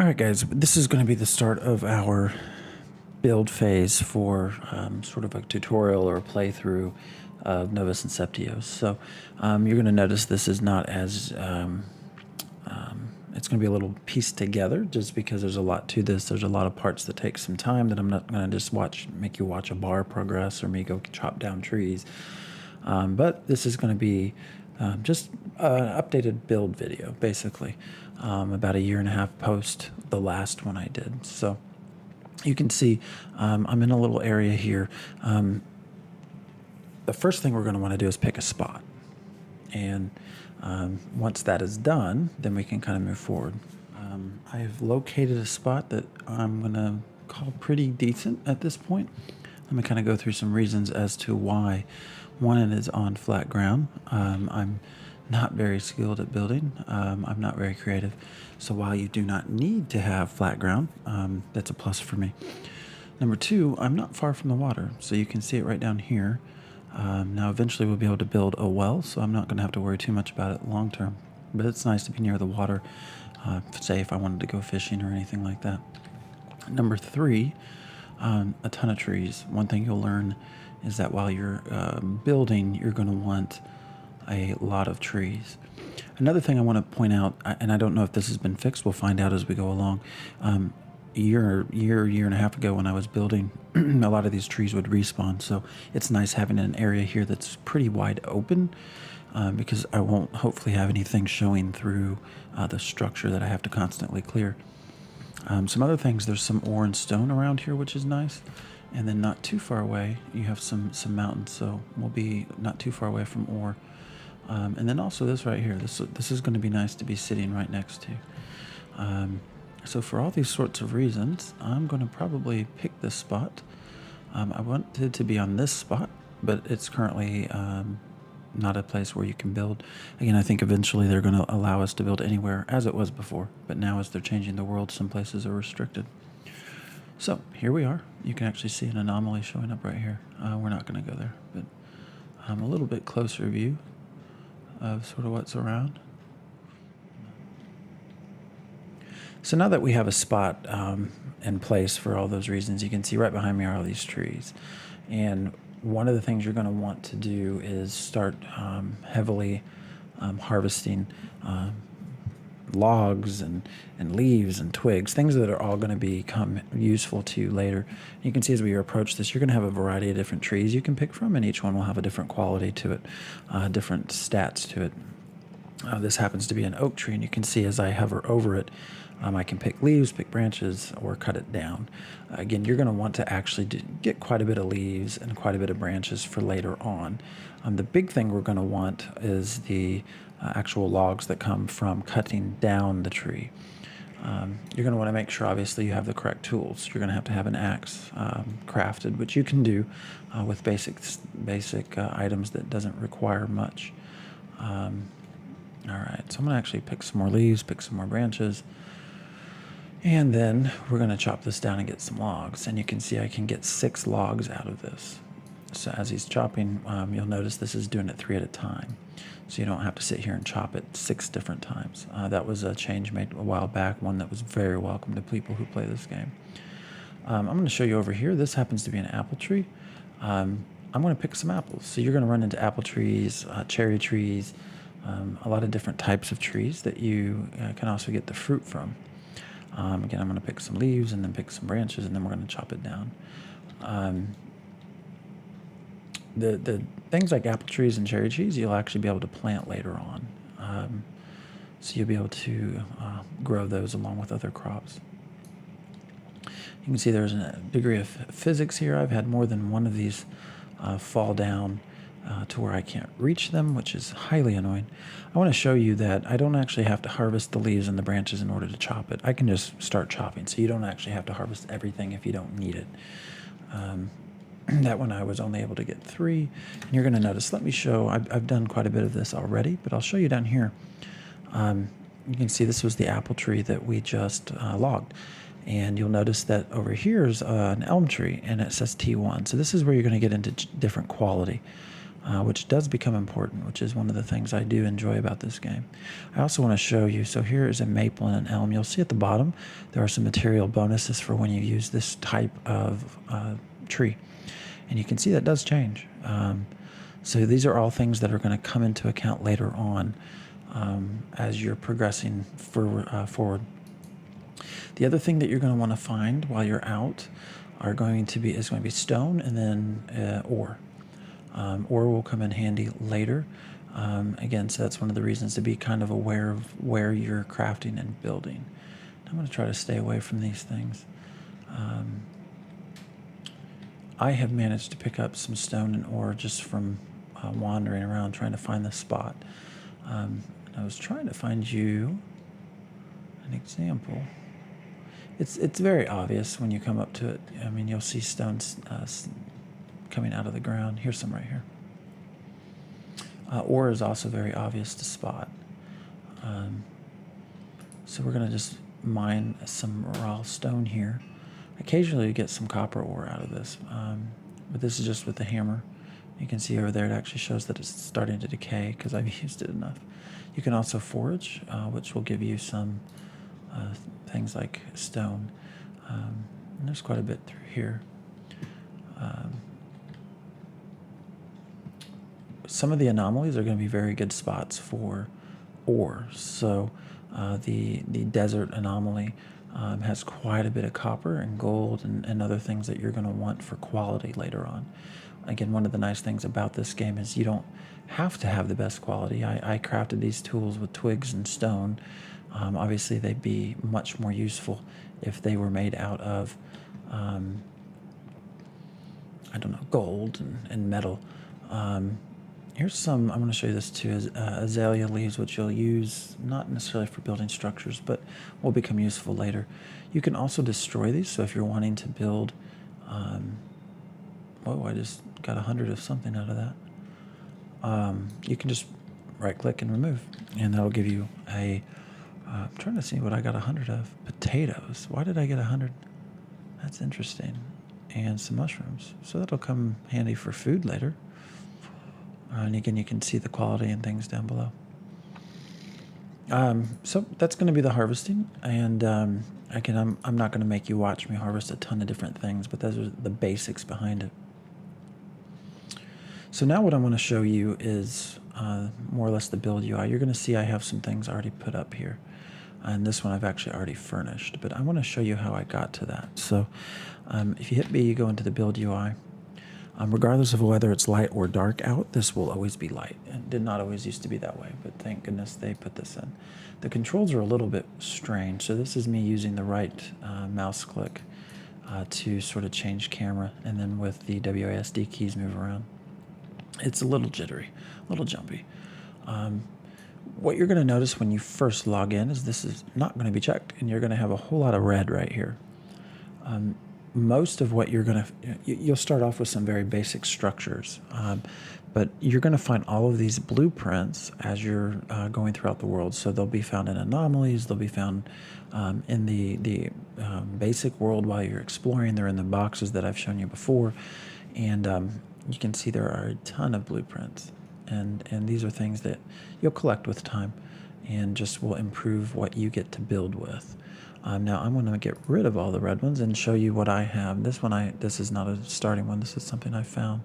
Alright guys, this is going to be the start of our build phase for sort of a tutorial or a playthrough of Novus Inceptio. So you're going to notice this is not as, it's going to be a little pieced together just because there's a lot to this. There's a lot of parts that take some time that I'm not going to just make you watch a bar progress or me go chop down trees. But this is going to be just an updated build video, basically, about a year and a half post the last one I did. So you can see I'm in a little area here. The first thing we're going to want to do is pick a spot. And once that is done, then we can kind of move forward. I've located a spot that I'm going to call pretty decent at this point. Let me kind of go through some reasons as to why. One, it is on flat ground. I'm not very skilled at building. I'm not very creative. So while you do not need to have flat ground, that's a plus for me. Number two, I'm not far from the water. So you can see it right down here. Now eventually we'll be able to build a well, so I'm not going to have to worry too much about it long term. But it's nice to be near the water, say if I wanted to go fishing or anything like that. Number three, a ton of trees. One thing you'll learn is that while you're building, you're going to want a lot of trees. Another thing I want to point out, and I don't know if this has been fixed, we'll find out as we go along. A year and a half ago when I was building, a lot of these trees would respawn. So it's nice having an area here that's pretty wide open because I won't hopefully have anything showing through the structure that I have to constantly clear. Some other things, there's some ore and stone around here, which is nice. And then not too far away, you have some mountains, so we'll be not too far away from ore. And then also this right here, this is going to be nice to be sitting right next to. So for all these sorts of reasons, I'm going to probably pick this spot. I wanted to be on this spot, but it's currently not a place where you can build. Again, I think eventually they're going to allow us to build anywhere as it was before, but now as they're changing the world, some places are restricted. So here we are. You can actually see an anomaly showing up right here. We're not going to go there, but a little bit closer view of sort of what's around. So now that we have a spot in place for all those reasons, you can see right behind me are all these trees. And one of the things you're going to want to do is start heavily harvesting logs and leaves and twigs, things that are all going to become useful to you later. You can see as we approach this, you're going to have a variety of different trees you can pick from, and each one will have a different quality to it, different stats to it. This happens to be an oak tree, and you can see as I hover over it, I can pick leaves, pick branches, or cut it down. Again, you're going to want to actually get quite a bit of leaves and quite a bit of branches for later on. The big thing we're going to want is the actual logs that come from cutting down the tree. You're going to want to make sure, obviously, you have the correct tools. You're going to have an axe crafted, which you can do with basic items that doesn't require much. All right, so I'm going to actually pick some more leaves, pick some more branches, and then we're going to chop this down and get some logs. And you can see I can get 6 logs out of this. So as he's chopping, you'll notice this is doing it 3 at a time. So you don't have to sit here and chop it 6 different times. That was a change made a while back, one that was very welcome to people who play this game. I'm going to show you over here. This happens to be an apple tree. I'm going to pick some apples. So you're going to run into apple trees, cherry trees, a lot of different types of trees that you can also get the fruit from. Again, I'm going to pick some leaves and then pick some branches, and then we're going to chop it down. The things like apple trees and cherry trees, you'll actually be able to plant later on. So you'll be able to grow those along with other crops. You can see there's a degree of physics here. I've had more than one of these fall down to where I can't reach them, which is highly annoying. I want to show you that I don't actually have to harvest the leaves and the branches in order to chop it. I can just start chopping, so you don't actually have to harvest everything if you don't need it. That one I was only able to get 3, and you're going to notice, let me show, I've done quite a bit of this already, but I'll show you down here. You can see this was the apple tree that we just logged. And you'll notice that over here is an elm tree, and it says T1. So this is where you're going to get into different quality. which does become important, which is one of the things I do enjoy about this game. I also want to show you, so here is a maple and an elm. You'll see at the bottom there are some material bonuses for when you use this type of tree. And you can see that does change. So these are all things that are going to come into account later on as you're progressing forward. The other thing that you're going to want to find while you're out is going to be stone and then ore. Ore will come in handy later. Again, so that's one of the reasons to be kind of aware of where you're crafting and building. I'm going to try to stay away from these things. I have managed to pick up some stone and ore just from wandering around trying to find the spot. I was trying to find you an example. It's very obvious when you come up to it. I mean, you'll see stones coming out of the ground. Here's some right here. Ore is also very obvious to spot. So we're going to just mine some raw stone here. Occasionally you get some copper ore out of this, but this is just with the hammer. You can see over there it actually shows that it's starting to decay because I've used it enough. You can also forage, which will give you some things like stone. And there's quite a bit through here. Some of the anomalies are going to be very good spots for ore. So the desert anomaly has quite a bit of copper and gold and other things that you're going to want for quality later on. Again, one of the nice things about this game is you don't have to have the best quality. I crafted these tools with twigs and stone. Obviously, they'd be much more useful if they were made out of, I don't know, gold and metal. Here's some, I'm going to show you this too, azalea leaves, which you'll use not necessarily for building structures, but will become useful later. You can also destroy these, so if you're wanting to build, whoa, I just got 100 of something out of that. You can just right-click and remove, and that'll give you a, I'm trying to see what I got 100 of. Potatoes. Why did I get 100? That's interesting. And some mushrooms. So that'll come handy for food later. And again, you can see the quality and things down below. So that's going to be the harvesting. And again, I'm not going to make you watch me harvest a ton of different things, but those are the basics behind it. So now what I want to show you is more or less the build UI. You're going to see I have some things already put up here. And this one I've actually already furnished. But I want to show you how I got to that. So if you hit B, you go into the build UI. Regardless of whether it's light or dark out, this will always be light. It did not always used to be that way, but thank goodness they put this in. The controls are a little bit strange, so this is me using the right mouse click to sort of change camera, and then with the WASD keys move around. It's a little jittery, a little jumpy. What you're going to notice when you first log in is this is not going to be checked, and you're going to have a whole lot of red right here. Most of what you're going to, you'll start off with some very basic structures, but you're going to find all of these blueprints as you're going throughout the world. So they'll be found in anomalies, they'll be found in the basic world while you're exploring. They're in the boxes that I've shown you before, and you can see there are a ton of blueprints, and these are things that you'll collect with time and just will improve what you get to build with. Now I'm going to get rid of all the red ones and show you what I have. This is not a starting one. This is something I found.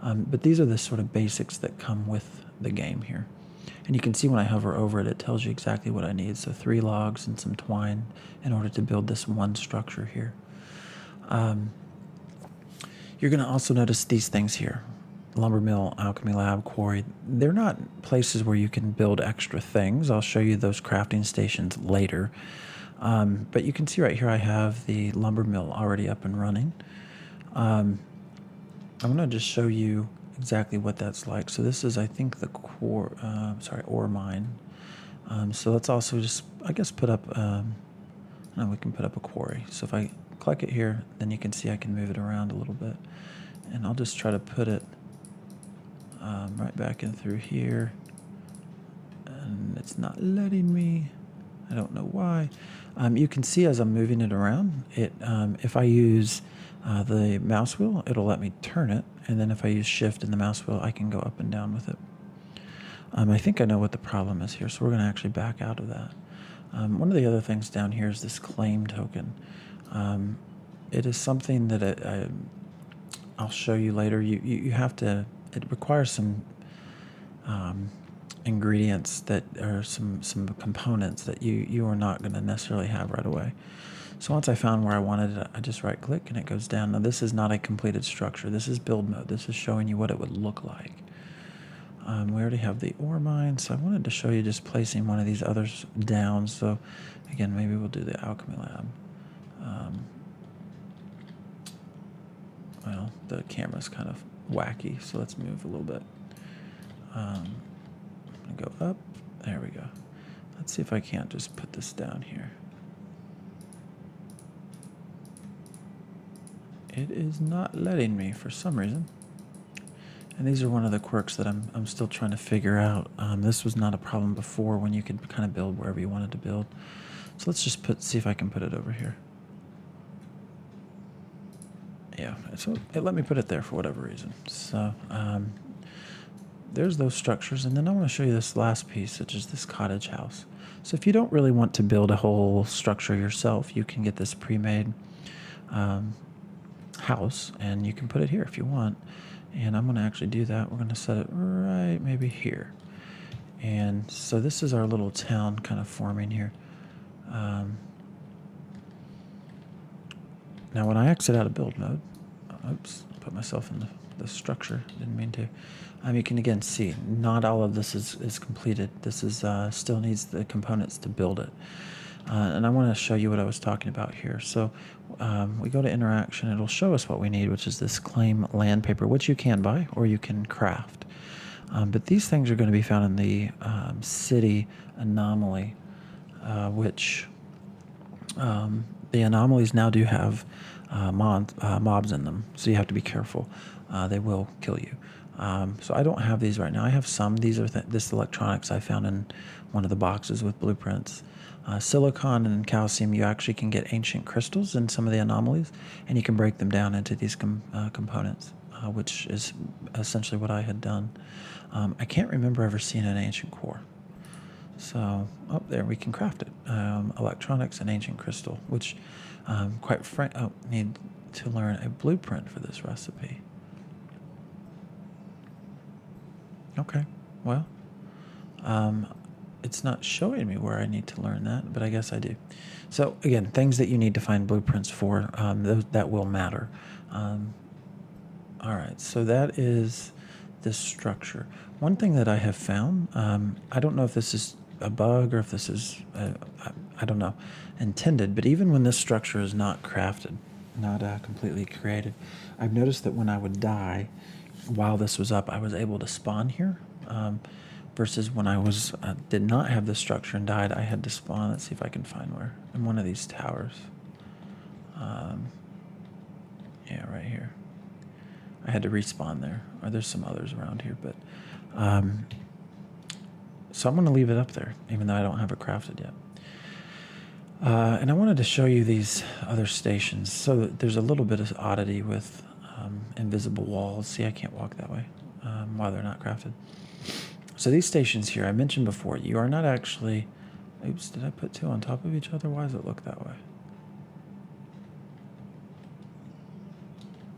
But these are the sort of basics that come with the game here. And you can see when I hover over it, it tells you exactly what I need. So 3 logs and some twine in order to build this one structure here. You're going to also notice these things here. Lumber mill, alchemy lab, quarry. They're not places where you can build extra things. I'll show you those crafting stations later. But you can see right here I have the lumber mill already up and running. I'm going to just show you exactly what that's like. So this is, I think, the ore mine. So let's also just, I guess, put up, no, we can put up a quarry. So if I click it here, then you can see I can move it around a little bit. And I'll just try to put it right back in through here. And it's not letting me. I don't know why. You can see as I'm moving it around, if I use the mouse wheel, it'll let me turn it, and then if I use shift in the mouse wheel, I can go up and down with it. I think I know what the problem is here, so we're going to actually back out of that. One of the other things down here is this claim token. It is something that I'll show you later. You have to, it requires some ingredients that are some components that you are not going to necessarily have right away. So once I found where I wanted it, I just right click and it goes down. Now this is not a completed structure. This is build mode. This is showing you what it would look like. We already have the ore mine, so I wanted to show you just placing one of these others down. So again, maybe we'll do the alchemy lab. Well, the camera's kind of wacky, so let's move a little bit. I'm gonna go up. There we go. Let's see if I can't just put this down here. It is not letting me for some reason. And these are one of the quirks that I'm still trying to figure out. This was not a problem before when you could kind of build wherever you wanted to build. So let's just see if I can put it over here. Yeah, so it let me put it there for whatever reason. So there's those structures. And then I want to show you this last piece, which is this cottage house. So if you don't really want to build a whole structure yourself, you can get this pre-made house, and you can put it here if you want. And I'm going to actually do that. We're going to set it right maybe here. And so this is our little town kind of forming here. Now when I exit out of build mode, oops, put myself in the structure, didn't mean to. You can again see not all of this is completed. This is still needs the components to build it. And I want to show you what I was talking about here. So we go to interaction. It'll show us what we need, which is this claim land paper, which you can buy or you can craft. But these things are going to be found in the city anomaly, which the anomalies now do have mobs in them. So you have to be careful. They will kill you. So I don't have these right now. I have some. These are this electronics I found in one of the boxes with blueprints. Silicon and calcium, you actually can get ancient crystals in some of the anomalies, and you can break them down into these components, which is essentially what I had done. I can't remember ever seeing an ancient core. So, there we can craft it. Electronics and ancient crystal, which quite frankly, need to learn a blueprint for this recipe. Okay, well, it's not showing me where I need to learn that, but I guess I do. So again, things that you need to find blueprints for, that will matter. All right, so that is this structure. One thing that I have found, I don't know if this is a bug or if this is, I don't know, intended, but even when this structure is not crafted, not completely created, I've noticed that when I would die, while this was up, I was able to spawn here. Versus when I did not have this structure and died, I had to spawn. Let's see if I can find where. In one of these towers. Yeah, right here. I had to respawn there. Or there's some others around here, but so I'm going to leave it up there, even though I don't have it crafted yet. And I wanted to show you these other stations. So there's a little bit of oddity with invisible walls. See, I can't walk that way while they're not crafted. So these stations here, I mentioned before, you are not actually... Oops, did I put two on top of each other? Why does it look that way?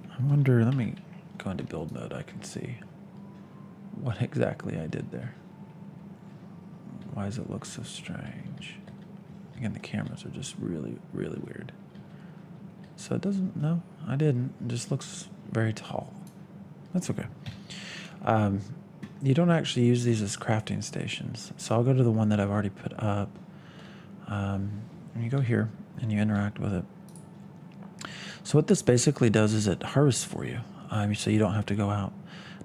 I wonder, let me go into build mode. I can see what exactly I did there. Why does it look so strange? Again, the cameras are just really, really weird. So it doesn't... No, I didn't. It just looks very tall. That's okay. You don't actually use these as crafting stations. So I'll go to the one that I've already put up. And you go here and you interact with it. So what this basically does is it harvests for you. So you don't have to go out.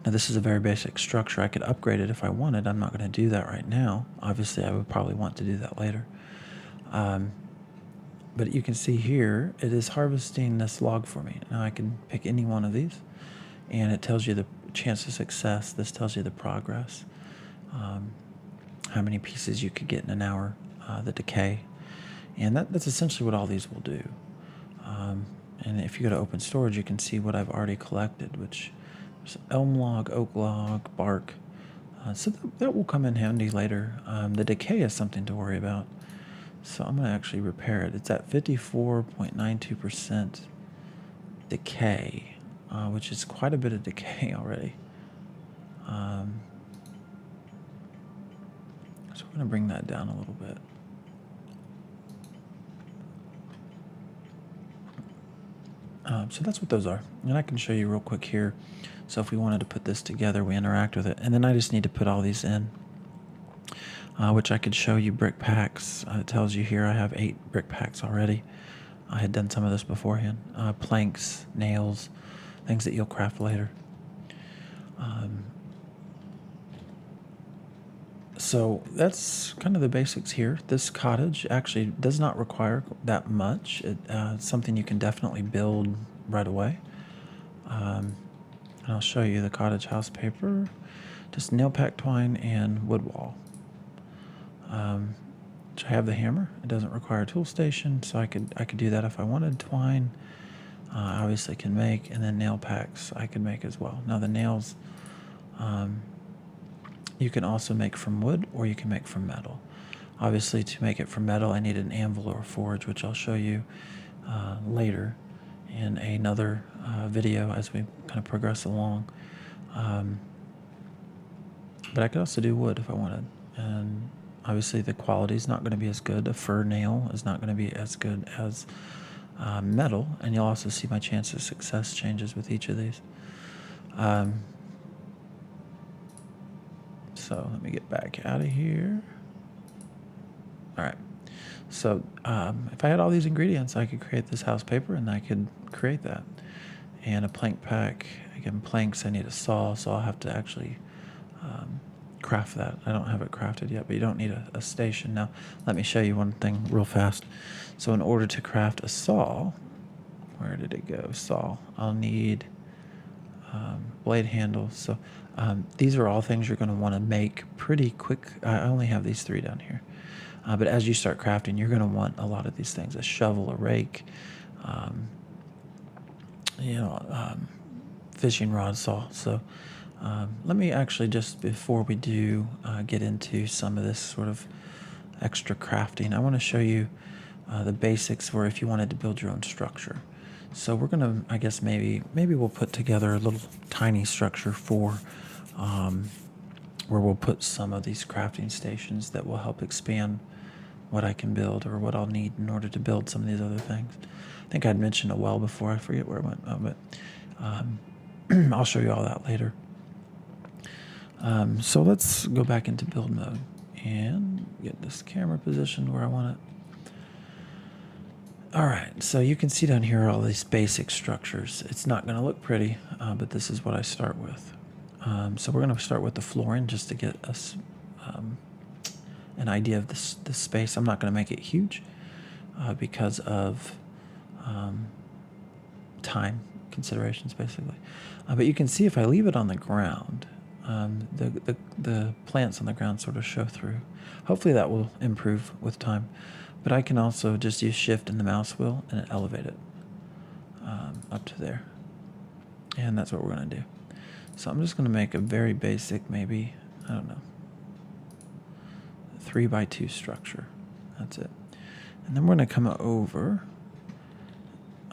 Now this is a very basic structure. I could upgrade it if I wanted. I'm not going to do that right now. Obviously I would probably want to do that later. But you can see here, it is harvesting this log for me. Now I can pick any one of these and it tells you the chance of success. This tells you the progress, how many pieces you could get in an hour, the decay, and that's essentially what all these will do. And if you go to open storage, you can see what I've already collected, which is elm log, oak log, bark. So that will come in handy later. The decay is something to worry about. So I'm going to actually repair it. It's at 54.92% decay, which is quite a bit of decay already. So we're going to bring that down a little bit. So that's what those are. And I can show you real quick here. So if we wanted to put this together, we interact with it. And then I just need to put all these in, which I could show you brick packs. It tells you here I have 8 brick packs already. I had done some of this beforehand. Planks, nails, things that you'll craft later. So that's kind of the basics here. This cottage actually does not require that much. It's something you can definitely build right away. And I'll show you the cottage house paper. Just nail pack twine and wood wall. So I have the hammer. It doesn't require a tool station, so I could do that if I wanted. Twine, I obviously can make, and then nail packs I could make as well. Now the nails, you can also make from wood or you can make from metal. Obviously, to make it from metal, I need an anvil or a forge, which I'll show you later in another video as we kind of progress along. But I could also do wood if I wanted. And obviously, the quality is not going to be as good. A fir nail is not going to be as good as metal. And you'll also see my chance of success changes with each of these. So let me get back out of here. All right. So if I had all these ingredients, I could create this house paper, and I could create that. And a plank pack. Again, planks, I need a saw, so I'll have to actually craft that. I don't have it crafted yet, but you don't need a station. Now, let me show you one thing real fast. So in order to craft a saw, where did it go? Saw. I'll need blade handles. So these are all things you're going to want to make pretty quick. I only have these 3 down here. But as you start crafting, you're going to want a lot of these things: a shovel, a rake, fishing rod, saw. So let me actually, just before we do get into some of this sort of extra crafting, I want to show you the basics for if you wanted to build your own structure. So we're going to, I guess maybe we'll put together a little tiny structure for where we'll put some of these crafting stations that will help expand what I can build or what I'll need in order to build some of these other things. I think I'd mentioned a well before. I forget where it went, but I'll show you all that later. So let's go back into build mode and get this camera positioned where I want it. All right, so you can see down here all these basic structures. It's not going to look pretty, but this is what I start with. So we're going to start with the flooring just to get us an idea of this space. I'm not going to make it huge because of time considerations, basically. But you can see if I leave it on the ground, the plants on the ground sort of show through. Hopefully that will improve with time. But I can also just use shift in the mouse wheel and elevate it up to there. And that's what we're going to do. So I'm just going to make a very basic, maybe, I don't know, 3x2 structure. That's it. And then we're going to come over.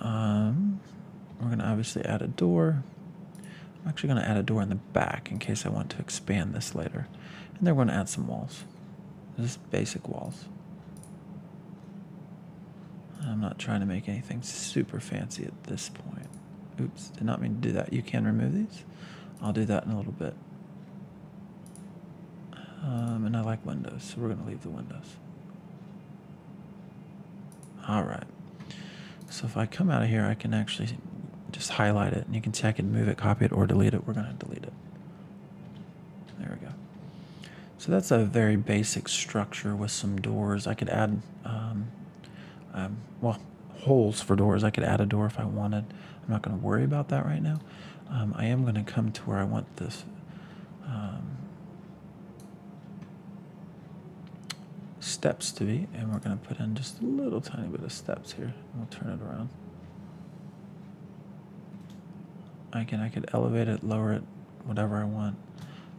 We're going to obviously add a door. I'm actually going to add a door in the back in case I want to expand this later. And then we're going to add some walls. Just basic walls. I'm not trying to make anything super fancy at this point. Oops, did not mean to do that. You can remove these. I'll do that in a little bit. And I like windows, so we're going to leave the windows. All right. So if I come out of here, I can actually just highlight it, and you can see I can move it, copy it, or delete it. We're going to delete it. There we go. So that's a very basic structure with some doors. I could add, holes for doors. I could add a door if I wanted. I'm not going to worry about that right now. I am going to come to where I want this steps to be, and we're going to put in just a little tiny bit of steps here. We'll turn it around. I could elevate it, lower it, whatever I want.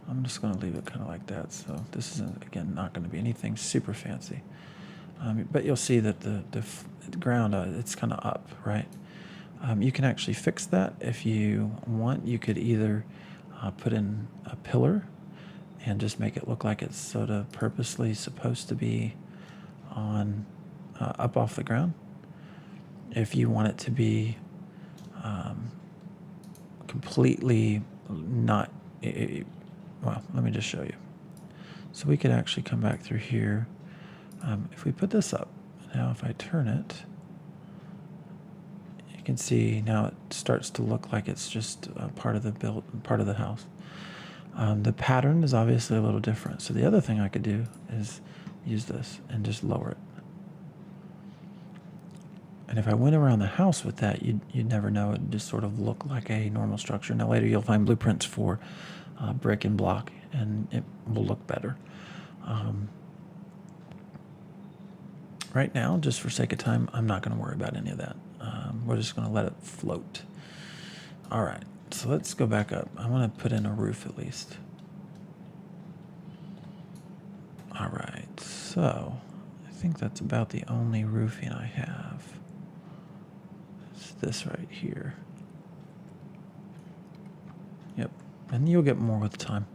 I'm just going to leave it kind of like that. So this isn't, again, not going to be anything super fancy. But you'll see that the ground, it's kind of up, right? You can actually fix that if you want. You could either put in a pillar and just make it look like it's sort of purposely supposed to be on up off the ground. If you want it to be completely not, well, let me just show you. So we could actually come back through here. If we put this up, now if I turn it, you can see now it starts to look like it's just part of the house. The pattern is obviously a little different. So the other thing I could do is use this and just lower it. And if I went around the house with that, you'd never know. It'd just sort of look like a normal structure. Now later you'll find blueprints for brick and block, and it will look better. Right now, just for sake of time, I'm not going to worry about any of that. We're just going to let it float. All right, so let's go back up. I want to put in a roof at least. All right, so I think that's about the only roofing I have. It's this right here. Yep, and you'll get more with time.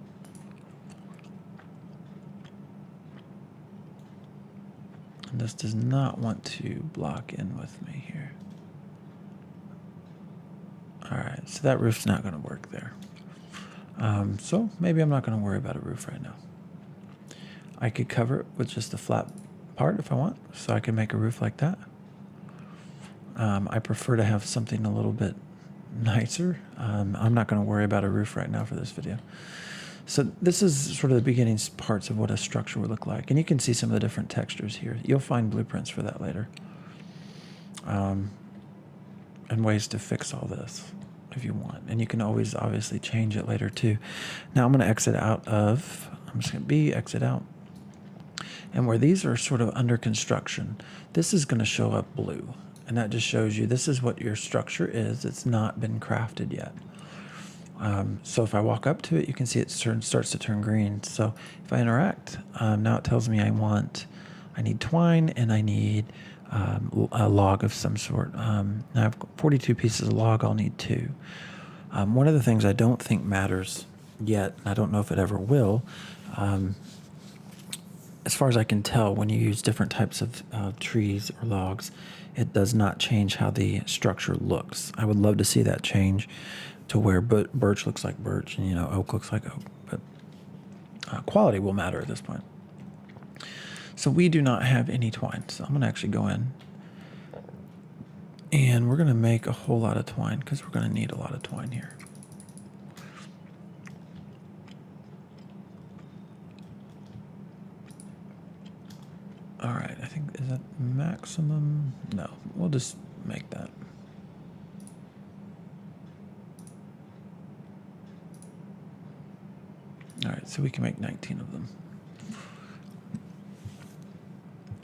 And this does not want to block in with me here. All right, so that roof's not going to work there. So maybe I'm not going to worry about a roof right now. I could cover it with just a flat part if I want, so I can make a roof like that. I prefer to have something a little bit nicer. I'm not going to worry about a roof right now for this video. So this is sort of the beginning parts of what a structure would look like. And you can see some of the different textures here. You'll find blueprints for that later. And ways to fix all this if you want. And you can always obviously change it later too. Now I'm going to exit out of, I'm just going to exit out. And where these are sort of under construction, this is going to show up blue. And that just shows you this is what your structure is. It's not been crafted yet. So if I walk up to it, you can see it starts to turn green. So if I interact, now it tells me I need twine and I need a log of some sort. Now I have 42 pieces of log, I'll need 2. One of the things I don't think matters yet, and I don't know if it ever will, as far as I can tell, when you use different types of trees or logs, it does not change how the structure looks. I would love to see that change to where birch looks like birch and oak looks like oak, but quality will matter at this point. So we do not have any twine, so I'm going to actually go in and we're going to make a whole lot of twine because we're going to need a lot of twine here. All right, I think, is that maximum? No, we'll just make that. All right, so we can make 19 of them.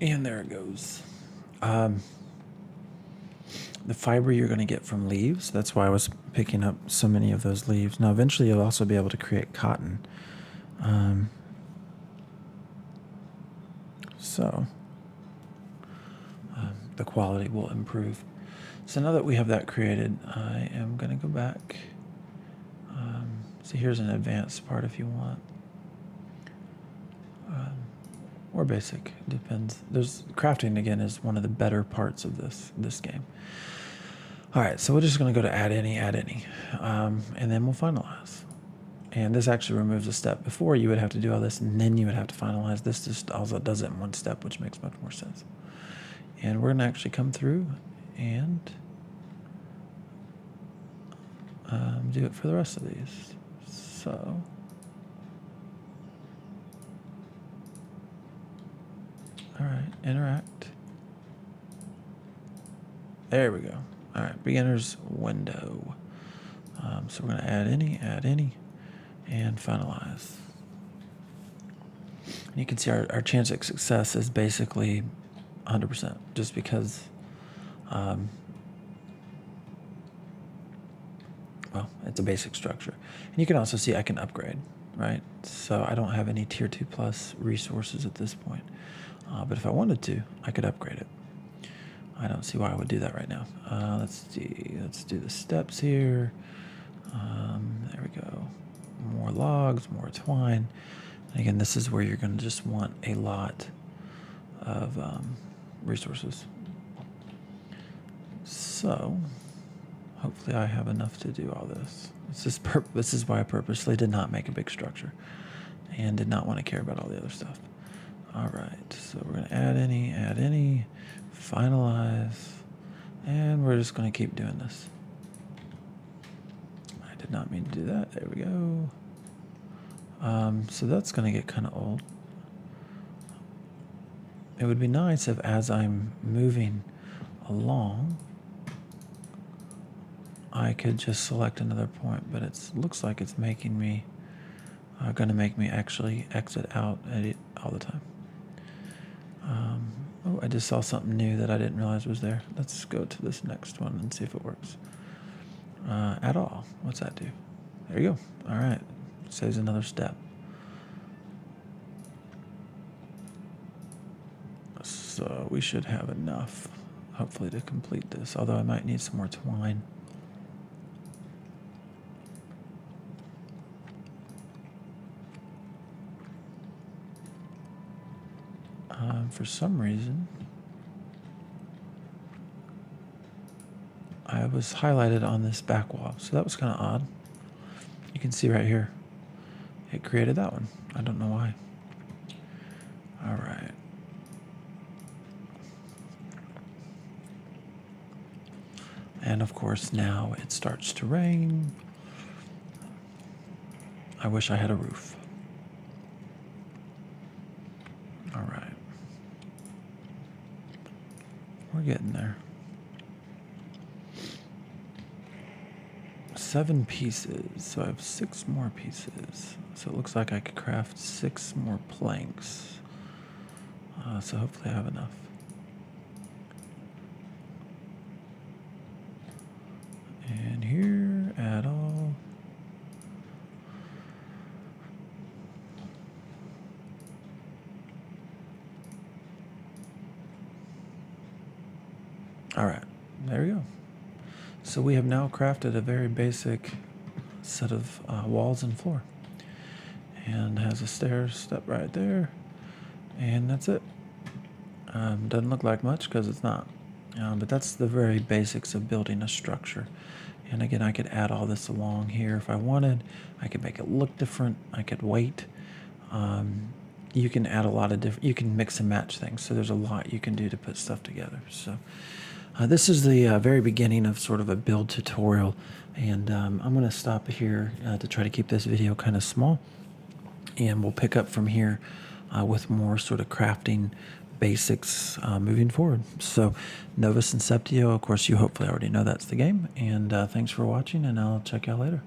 And there it goes. The fiber you're going to get from leaves, that's why I was picking up so many of those leaves. Now, eventually you'll also be able to create cotton. So the quality will improve. So now that we have that created, I am going to go back. So here's an advanced part if you want. Or basic, depends. Crafting again is one of the better parts of this game. All right, so we're just going to go to add any, and then we'll finalize. And this actually removes a step. Before you would have to do all this, and then you would have to finalize. This just also does it in one step, which makes much more sense. And we're going to actually come through and do it for the rest of these. So. All right, interact. There we go. All right, beginner's window. So we're going to add any, and finalize. And you can see our chance of success is basically 100%, just because well, it's a basic structure. And you can also see I can upgrade, right? So I don't have any tier 2 plus resources at this point. But if I wanted to, I could upgrade it. I don't see why I would do that right now. Let's see. Let's do the steps here. There we go. More logs, more twine. And again, this is where you're going to just want a lot of resources. So hopefully I have enough to do all this. This is why I purposely did not make a big structure and did not want to care about all the other stuff. All right, so we're going to add any, finalize, and we're just going to keep doing this. I did not mean to do that. There we go. So that's going to get kind of old. It would be nice if as I'm moving along, I could just select another point, but it looks like it's making me, going to make me actually exit out at it all the time. Oh, I just saw something new that I didn't realize was there. Let's go to this next one and see if it works. At all. What's that do? There you go. All right. Saves another step. So we should have enough, hopefully, to complete this, although I might need some more twine. For some reason, I was highlighted on this back wall, so that was kind of odd. You can see right here, it created that one. I don't know why. All right. And of course, now it starts to rain. I wish I had a roof. All right. We're getting there. 7 pieces, so I have 6 more pieces. So it looks like I could craft 6 more planks. So hopefully I have enough. And here, add all. All right, there we go. So we have now crafted a very basic set of walls and floor. And has a stair step right there. And that's it. Doesn't look like much because it's not. But that's the very basics of building a structure. And again, I could add all this along here if I wanted. I could make it look different. I could wait. You can add a lot of different, you can mix and match things. So there's a lot you can do to put stuff together. So this is the very beginning of sort of a build tutorial. And I'm going to stop here to try to keep this video kind of small. And we'll pick up from here with more sort of crafting basics moving forward. So Novus Inceptio, of course, you hopefully already know that's the game. And thanks for watching, and I'll check y'all later.